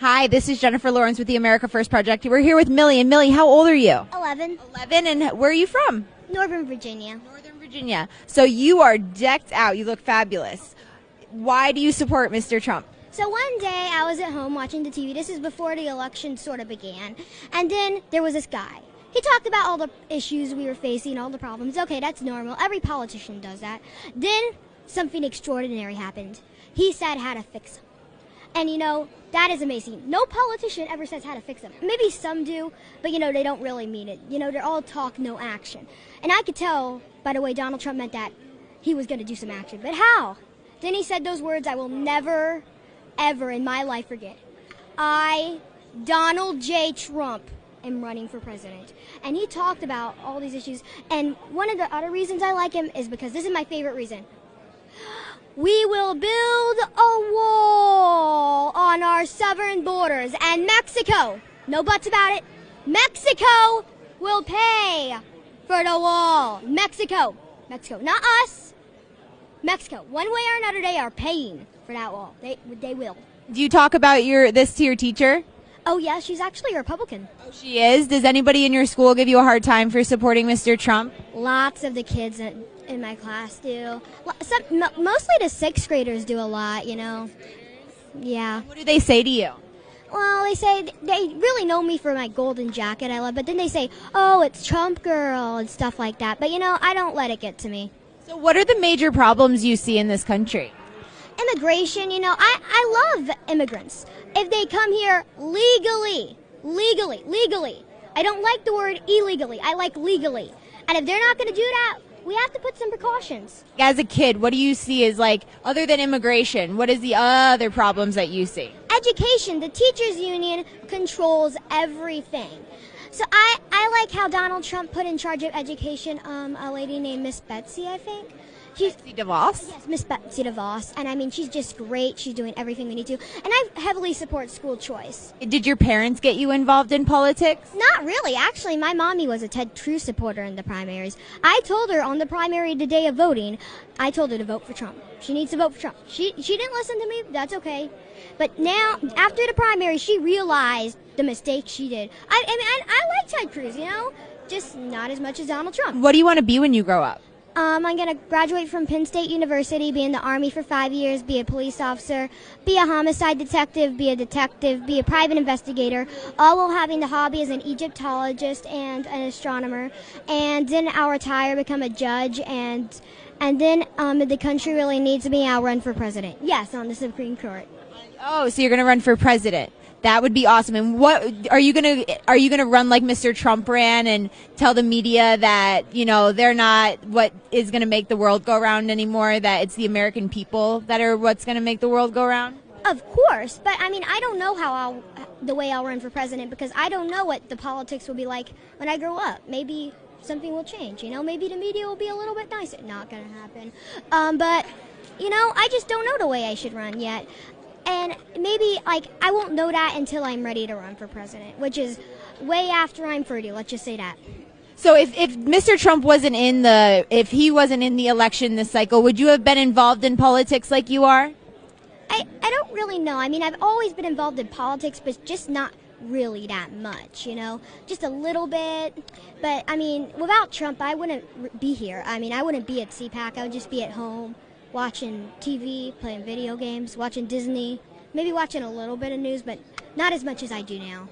Hi, this is Jennifer Lawrence with the America First Project. We're here with Millie. And Millie, how old are you? 11. 11, and where are you from? Northern Virginia. Northern Virginia. So you are decked out. You look fabulous. Why do you support Mr. Trump? So one day I was at home watching the TV. This is before the election sort of began. And then there was this guy. He talked about all the issues we were facing, all the problems. Okay, that's normal. Every politician does that. Then something extraordinary happened. He said how to fix them. And, that is amazing. No politician ever says how to fix them. Maybe some do, but, they don't really mean it. They're all talk, no action. And I could tell by the way Donald Trump meant that he was going to do some action. But how? Then he said those words I will never, ever in my life forget. I, Donald J. Trump, am running for president. And he talked about all these issues. And one of the other reasons I like him is because this is my favorite reason. We will build a wall on our southern borders, and Mexico, no buts about it, Mexico will pay for the wall. Mexico, not us. Mexico, one way or another, they are paying for that wall. They will. Do you talk about this to your teacher? Oh, yeah, she's actually a Republican. Oh, she is? Does anybody in your school give you a hard time for supporting Mr. Trump? Lots of the kids in my class do. Mostly the sixth graders do a lot, Yeah. What do they say to you? Well, they say they really know me for my golden jacket I love, but then they say, oh, it's Trump girl and stuff like that. But, I don't let it get to me. So what are the major problems you see in this country? Immigration, I love immigrants. If they come here legally. I don't like the word illegally. I like legally. And if they're not going to do that, we have to put some precautions. As a kid, what do you see as other than immigration, what is the other problems that you see? Education. The teachers union controls everything. So I like how Donald Trump put in charge of education a lady named Miss Betsy, I think. Betsy DeVos? Yes, Miss Betsy DeVos. And she's just great. She's doing everything we need to. And I heavily support school choice. Did your parents get you involved in politics? Not really. Actually, my mommy was a Ted Cruz supporter in the primaries. I told her on the primary, the day of voting, I told her to vote for Trump. She needs to vote for Trump. She didn't listen to me. That's okay. But now, after the primary, she realized the mistake she did. I like Ted Cruz, just not as much as Donald Trump. What do you want to be when you grow up? I'm going to graduate from Penn State University, be in the Army for 5 years, be a police officer, be a homicide detective, be a private investigator, all while having the hobby as an Egyptologist and an astronomer. And then I'll retire, become a judge, and then if the country really needs me, I'll run for president. Yes, on the Supreme Court. Oh, so you're going to run for president. That would be awesome. And what are you going to run like Mr. Trump ran and tell the media that, they're not what is going to make the world go round anymore, that it's the American people that are what's going to make the world go round? Of course, but I don't know the way I'll run for president because I don't know what the politics will be like when I grow up. Maybe something will change, maybe the media will be a little bit nicer. Not going to happen. But, I just don't know the way I should run yet. And maybe, I won't know that until I'm ready to run for president, which is way after I'm 30, let's just say that. So if Mr. Trump wasn't if he wasn't in the election this cycle, would you have been involved in politics like you are? I don't really know. I've always been involved in politics, but just not really that much, just a little bit. But, without Trump, I wouldn't be here. I wouldn't be at CPAC. I would just be at home. Watching TV, playing video games, watching Disney, maybe watching a little bit of news, but not as much as I do now.